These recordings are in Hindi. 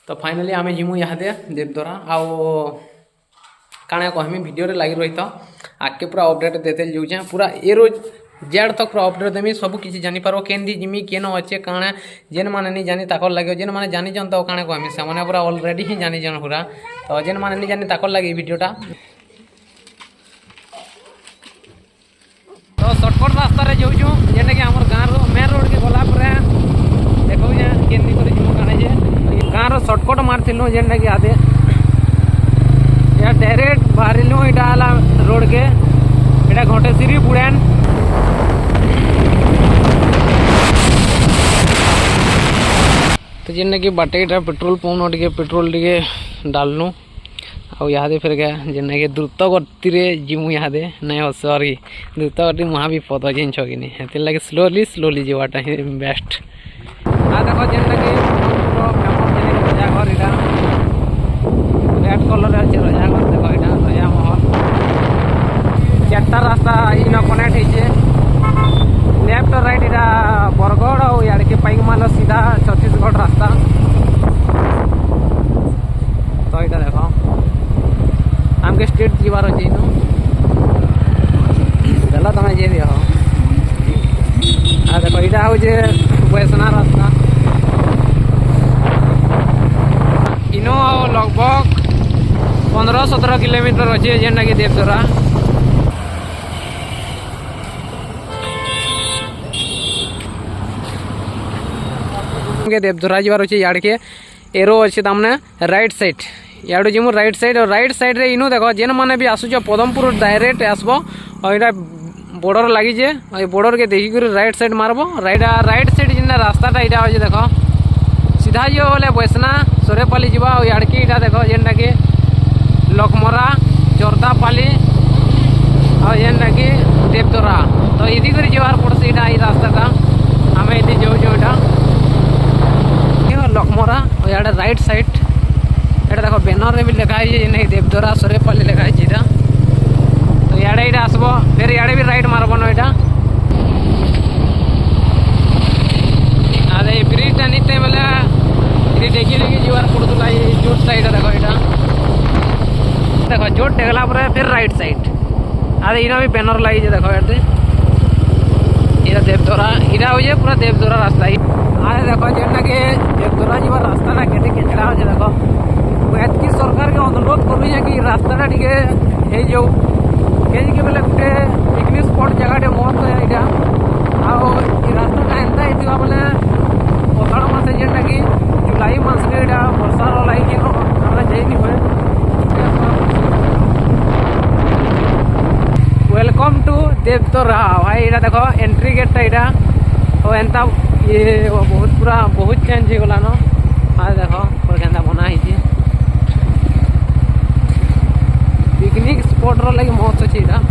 तो फाइनाली आम जीमु इहादे देवद्वारा आउ काଣା कहमी भिडियो लगी रही था आगे पूरा अपडेट देते जाऊे पूरा ए रोज जेड तक पूरा अपडेट देमी सब किसी जानीपार केन जिमी केन अच्छे काଣା जेन मैंने नहीं जानी ताकर लगे जेन मैंने जानी तो काଣା कहमी से मैंने पूरा अलरेडी ही जानी पूरा तो जेन मैंने नहीं जानी ताकर लगे भिडियोटा तो सर्टकट रास्तार जाऊँ जेनटा कि आम गाँव मेन रोड के गला देखो केन काଣା जे गाँव सर्टकट मार्लु जेनटा कि आदे या डायरेक्ट बाहरिलु इटा रोड के इटा घंटेश्वरी बुड़ान तो जेनटा कि बाटे इटा पेट्रोल पंप टे पेट्रोल टे डालनु आउ यहाँ फिर गया जेना कि द्रुत गति जीमु यहाँ नहीं हो सॉरी द्रुत गति महा विपद जिनछ कि नहीं लगे स्लोली स्लोली जीवाटा ही बेस्ट आ देखो जेनटा कि रजाघर इटा रेड कलर अच्छे रजाघर देखो यहाँ रजा महल चार्टा रास्ता इन कनेक्ट होइए लेफ्ट राइट इटा बरगढ़ और इे के पाइकमाल सीधा छत्तीसगढ़ रास्ता तो यहाँ देखो आमके स्टेट जीवार अच्छे इन चलो तुम जे दिह आ देखो यहाँ हूँ वैष्णा रास्ता इनो लगभग 15-17 किलोमीटर अच्छे जेनटा कि देवद्वारा देवद्वारा जीवार अच्छे याड़ के एरो अच्छे तमने राइट साइड याडू जीमु राइट साइड और राइट साइड रे इनु देखो जेन माने भी आसुच पदमपुर डायरेक्ट आसबो और इटा बॉर्डर लगी जे बॉर्डर के देखी कर राइट साइड मारबो राइट साइड जिना रास्ताटा इटा हो देखो सीधा जो बोले वैष्णा सोरेपाली जीवा और याड़की इटा देखो जेनटा कि लखमरा चोरदापाली और जेनटा कि देवद्वारा तो इदी कर जीवार पड़सी इटा ई रास्ताटा आम इदी जो इटा लखमरा और याडे राइट साइड ये देखो बैनर भी लिखा है जेना कि देवद्वारा सोरेपाली लिखा है इटा तो इे इटा आसब फिर इे भी राइट मारब न इटा अरे ब्रिज निते बेले ये देखी देखी जीवार पड़ूला जोट साइड देखो इटा देखो जोट टेगला फिर राइट साइड अरे इना भी बैनर लगी देखो ये देवद्वारा इटा हो पूरा देवद्वारा रास्ता अरे देखो जेनटा कि देवद्वारा जीवार रास्ता केटे केचड़ा हो देखो एतकी सरकार के अनुरोध करूँ कि रास्ता टे हो कहीं बेले गोटे पिकनिक स्पॉट जगह मस्त है यहाँ आउ रास्ता एंता होता बोले अषाढ़ मास जेनटा कि जुलाई मास वर्षा लगी जाइनी हुए वेलकम टू देवद्वारा भाई यहाँ देखो एंट्री गेटा यहाँ और एंता ये बहुत पूरा बहुत चेंज हो गलान हाँ देखो केन्ता बनाई पिकनिक स्पॉट लगे मस्त अच्छे यहाँ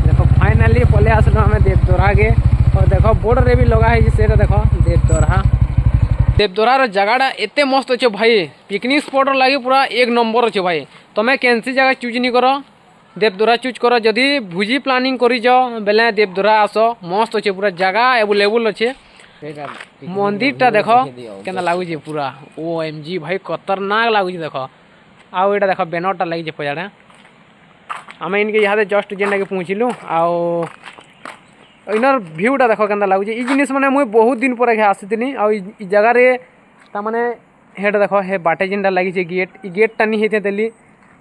देखो फाइनाली पले आसलु आम देवद्वारा के और देखो बोर्ड रे भी लगा है से देखो देवद्वारा जगह एते मस्त अच्छे भाई पिकनिक स्पॉट लगे पूरा एक नंबर अच्छे भाई तुम्हें कैंसी जगह चूज नहीं करो देवद्वारा चूज करो जदि भोजी प्लानिंग कर बेले देवद्वारा आस मस्त अच्छे पूरा जगह एवेलेबल अच्छे मंदिरटा देखो केना लगुच पूरा OMG भाई खतरनाक लगुच देखो आउ यहाँ देखो बैनरटा लगी पजाड़े आम इनके यहाँ जस्ट जेनटा कि पहुँचलु आउ इनर भ्यूटा देखो केना लगुच ई जिनिस माने मुई बहुत दिन पर आसी आउ जगह रे तामाने हेड देखो हे बाटे जेनटा लगी गेट ई गेटटा नहीं होते देली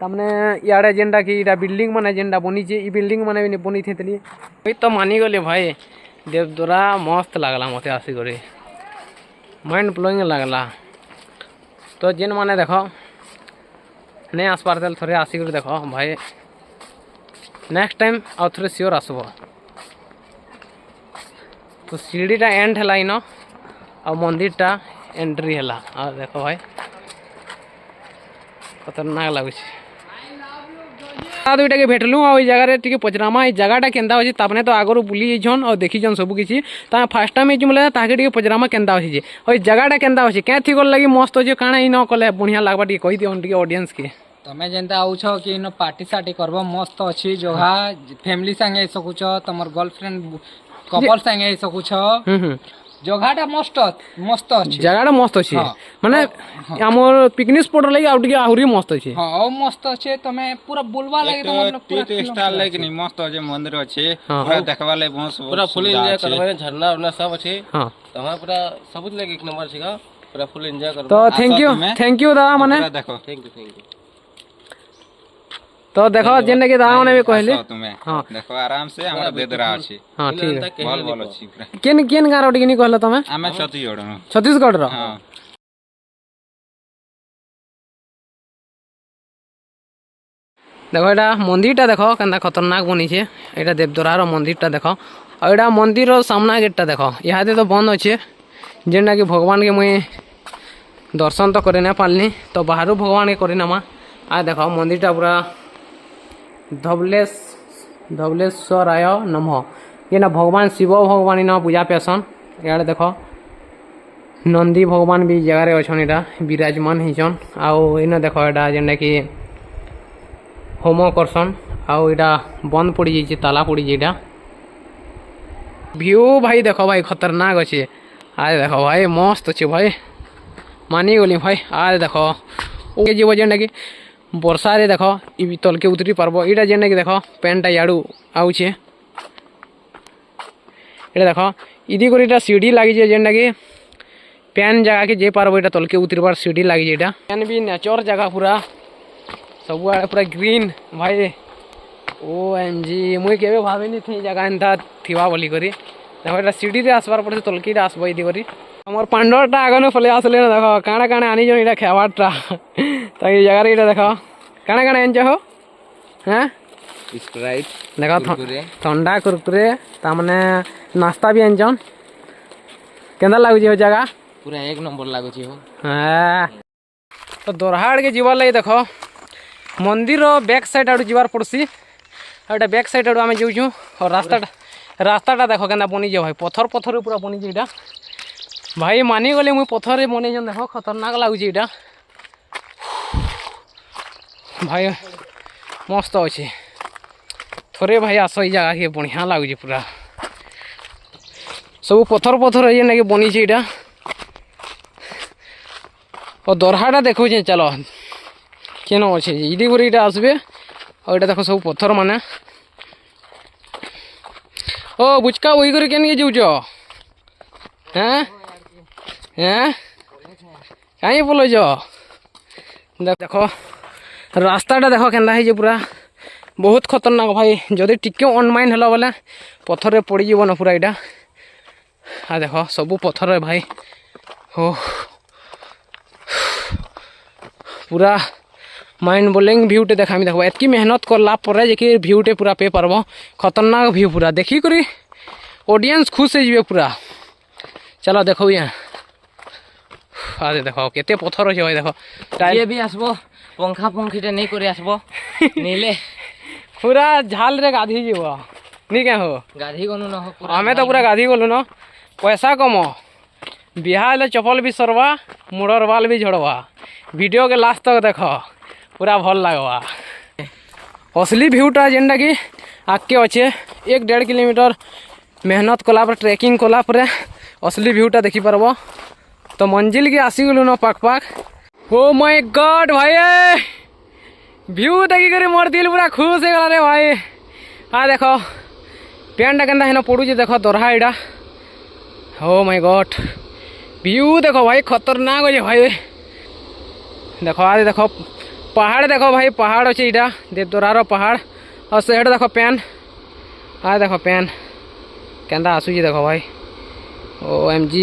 तामाने इे जेनटा कि इटा बिल्डिंग माने जेनटा बनीचे ई बिल्डिंग माने भी बनी थे तो मानिगले भाई देवद्वारा मस्त लगला मत आसिक माइंड ब्लोइंग लगला तो जेन माने देखो नहीं आसपार थे आसिक देखो भाई नेक्स्ट टाइम आउ थे सियोर आसब तो सीढ़ीटा एंड है इन आ मंदिरटा एंट्री है आ देखो भाई खतरनाक लगुच दुईटा के भेटलु आ जगह टे पचरामा जगहटा केन्ता अच्छे तापने तो आगु बुली जाइछन और देखीछन सब किसी फास्ट टाइम बोले ताके पचरामा केन्ता अच्छे और जगहटा केन्ता अच्छे क्या थी लगी मस्त अच्छे काଣା इन कले बढ़िया लगवा टे कही दियो ऑडियंस के तमें जेनता आउछ कि इन पार्टी सार्टी करब मस्त अच्छी जगह फैमिली संगे सकुछ तुम गर्लफ्रेंड କପଲ ସାଙ୍ଗେ ସକୁଛ ଜଗାଟା ମସ୍ତ ମସ୍ତ ଅଛି ଜାଗାଟା ମସ୍ତ ଅଛି ହଁ। ମାନେ ଆମର ପିକନିକ୍ ସ୍ପଟ୍ ଲାଗି ଆଉ ଟିକେ ଆହୁରି ମସ୍ତ ଅଛି ହଁ ଆଉ ମସ୍ତ ଅଛି ତମେ ପୁରା ବୁଲବା ଲାଗି ତମର टी स्टार लेकिन मस्त अच्छे मंदिर अच्छे हाँ। पूरा देखवा ले बहुत पूरा फुल सुविधा एंजॉय अच्छे। करबे झरना उरना सब अच्छे हाँ तमे पूरा सब लगे एक नंबर छिका पूरा फुल एंजॉय करबे तो आसो थैंक तुम्हें। यू दादा माने पूरा देखो थैंक यू तो देखो जेने कि दादा माने भी कहले आसो तुम्हें हाँ। देखो आराम से हमारा दे दे रहा अच्छी हाँ ठीक है बोल बोल अच्छी पूरा केन केन गाँव टिके नहीं कहल तमे हमें छती जोड़नो छत्तीसगढ़ रो हाँ देखो एटा मंदिरटा देखो केनता खतरनाक बनीछे एटा देवदोरार मंदिरटा देखो और एटा मंदिर सामना गेटटा देखो इहादे तो बंद अच्छे जेनटा कि भगवान के मुई दर्शन तो करे ना पारनी तो बाहर भगवान के करे नमा आ देखो मंदिरटा पूरा धवलेश्वराय नमः ये भगवान शिव भगवान इन पूजा पेसन इे देख नंदी भगवान भी जगार अच्छा यहाँ विराजमान होचन आउ इन देख यहाँ जेनटा कि होम करसन आउ इटा बंद पड़ जाइए ताला पड़ जाइए व्यू भाई देख भाई खतरनाक अच्छे आज देख भाई मस्त अच्छे भाई मानी गली भाई आज देख ओके जीव जेनटा कि वर्षा रे देख इ तलके उतरी पारबो इटा जेनटा कि देख पेनटा याडू आउछे इटा देख इदी कर इटा सीढ़ी लगी जेनटा कि पेन जगह के जे पारबो इटा तलके उतरबार सीढ़ी लगी इटा पेन भी नेचर जगह पूरा सब पूरा ग्रीन भाई OMG मुई केबे भाबिनी थी जगह एंता थिवा बोली करी देखो इटा सीढ़ी रे आसबार पड़े तलके इटा आसबो इदी करी हमर पांडवटा आगने फले आसले ना देखो काणे काणे आनी जन इटा खेवाटा ताकि जगह रे इटा देखो काणे काणे एंज हो हैं स्प्राइट देखो ठंडा कुरकुरे तामने नाश्ता भी एंजन केंदा लागुची हो जगह पूरा एक नंबर लागुची हो हाँ तो दोरहाड़ के जीवार लगे देखो मंदिर बैक साइड आड़ जीवार पड़सी और बैक साइड आड़ आम जाऊँ और रास्ताटा देख के बनी जाए भाई पथर पथर पूरा बनी जाए भाई मानी गले मुझे पथर बने देख खतरनाक लगुच यहाँ भाई मस्त अच्छे थोड़े भाई आस जगह के बढ़िया लगुच पूरा सब पथर पथर ये ना बनी यहाँ और दोरहाटा देखो चलो केन अच्छे इदी कर इटा आसबे और इटा देखो सब पत्थर माने ओ बुचका वही कर केन के जाऊच हैं हैं कहीं बोलो देखो रास्ताटा देखो केंदा है पूरा बहुत खतरनाक भाई जदि टिके अनमाइंड है बोले पत्थर पड़ जीव ना पूरा इटा आ देखो सब पत्थर भाई हो पूरा माइंड ब्लोइंग भ्यूटे देखा देखो एतकी मेहनत करला पर जे भ्यूटे पूरा पे पारब खतरनाक भ्यू पूरा देखी करी ऑडियंस खुश हो जाए पूरा चलो देखो यहाँ अरे देखो केते पत्थर अच्छे भाई देखो ये भी आसबो पंखा पंखीटे नहीं करे आसबो नीले पूरा झाल रे गाधी जीव नहीं क्या हो गाधी गनु न हो पूरा हमें तो पूरा गाधी गलु न पैसा कम बिहा हेले चपल भी सरवा मुड़र बाल भी झड़वा वीडियो के लास्ट तक देख पूरा भल लगवा असली भ्यूटा जेनटा कि आगे अच्छे 1-1.5 किलोमीटर मेहनत कला ट्रेकिंग कला असली भ्यूटा देखी पारब तो मंजिल के आसी गलु न पाक पाक ओ माय गॉड भाई व्यू देखी कर मोर दिल पूरा खुश हो गला रे भाई आ देखो पेनटा केनता हेन पड़ुचे देख दोरहा इटा ओ माय गॉड व्यू देखो भाई खतरनाक अच्छे भाई देखो आज देखो पहाड़ देखो भाई पहाड़ अच्छे इटा देवदोरार पहाड़ और सेठ देखो पेन आज देखो पेन केंदा आसूची देखो भाई OMG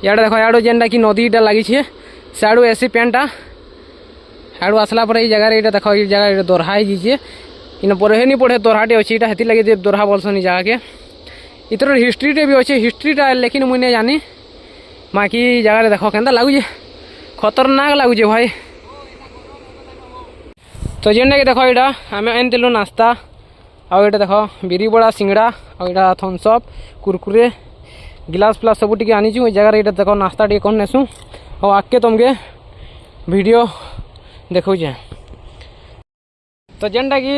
याडे देखो याडो जेनटा कि नदी इटा लगी सियाड़ू एसी पेनटा सियाड़ू आसला पर जगह देखो ये जगह दोरहा जाइए इन पढ़े नहीं पढ़े दोरहाटे अच्छे इटा हेती लगे दोरहा बोलसन जगह के इतर हिस्ट्रीटे भी अच्छे हिस्ट्रीटा लेकिन मुझे नहीं जानी बाकी जगह देखो केंदा लगुचे खतरनाक लगुचे भाई तो जेनटा कि देखो यहाँ आम आनीलु नास्ता आउ ये देख बिरी बड़ा सिंगड़ा और यहाँ थम्सअप कुरकुरे गिलास फ्लास सब टी आनी जगह ये देख नास्ता टे कर नेसु और आगे तुमके वीडियो देखुचे तो जेनटा कि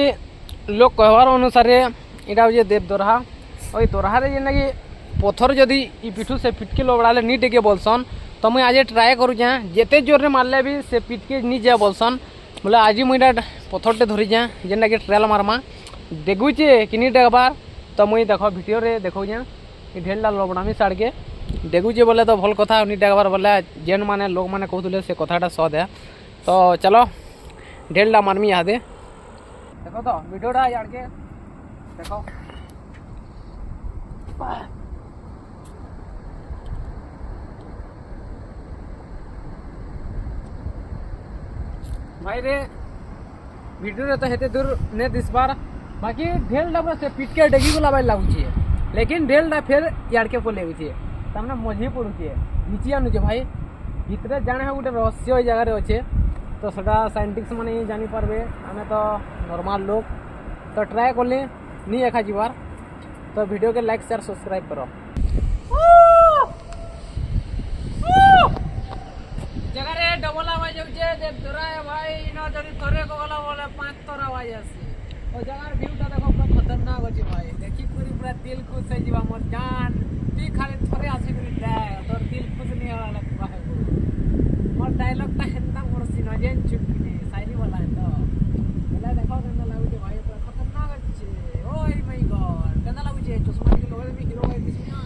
लोग कहवार अनुसार यहाँ हूँ देवदोरहा ওই দরাহারে যেনকি পথর যদি ই পিঠু সে পিটকে লবড়ালে নি টেকে বলসন তো মুই আজ ট্রাଏ କରୁଛେଁ ଯେତେ ଜୋରରେ ମାରଲେ ବି ସେ ପିଟକେ ନି ଯାଏ ବଲସନ୍ ବୋଲେ ଆଜି ମୁଇଁ ଇଟା ପଥରଟେ ଧରିଛେଁ ଯେନ୍ଟାକି ଟ୍ରାଏଲ୍ ମାରମା ଦେଖୁଛେ କି ନି ଡେଗବାର୍ ତ ମୁଇଁ ଦେଖ ଭିଡ଼ିଓରେ ଦେଖଉଛେଁ ଇ ଢେଲଟା ଲବଣାମି ସାଡ଼କେ ଦେଖୁଛେ ବୋଲେ ତ ଭଲ କଥା ନି ଡେଗବାର୍ ବୋଲେ ଯେନ୍ମାନେ ଲୋକମାନେ କହୁଥିଲେ ସେ କଥାଟା ସତ୍ ହେ ତ ଚାଲ ଢେଲଟା ମାରମି ଇହାଦେ ଦେଖ ତ ଭିଡ଼ିଓଟା ଇଆଡ଼କେ ଦେଖ भाई रे वीडियो रे तो हेते दूर ने दिसबार बाकी ढेलटा पूरा से पिट के डेगी गला बाई लागुची लेकिन ढेलटा फिर यार के पोले गुची तमने मझी पड़ुची नीचे आनुचे भाई भितरे जाने गोटे रहस्य ओई जगह रे अच्छे तो सेटा साइंटिस्ट माने जानी पारबे आमे तो नॉर्मल लोग तो ट्राई करले नी एखा जीवार तो वीडियो के लाइक शेयर सब्सक्राइब करो जगह रे डबल आवाज होचे देव दुरा भाई न जदी थरे को गला बोले 5 तर आवाज आसी ओ जगह रे व्यूटा देखो पूरा खतरनाक होची भाई देखि पूरी पूरा दिल खुश हो जीवा मोर जान ती खाली थरे आसी करी दे तोर दिल खुश नहीं होला लगबा है मोर डायलॉग ता हेंदा मोर सिनजेन चुटकी शायरी वाला है तो एला देखो केना लागुचे भाई पूरा खतरनाक होची ओय माय गॉड केना लागुचे चश्मा के लोगे में हीरो भाई दिसना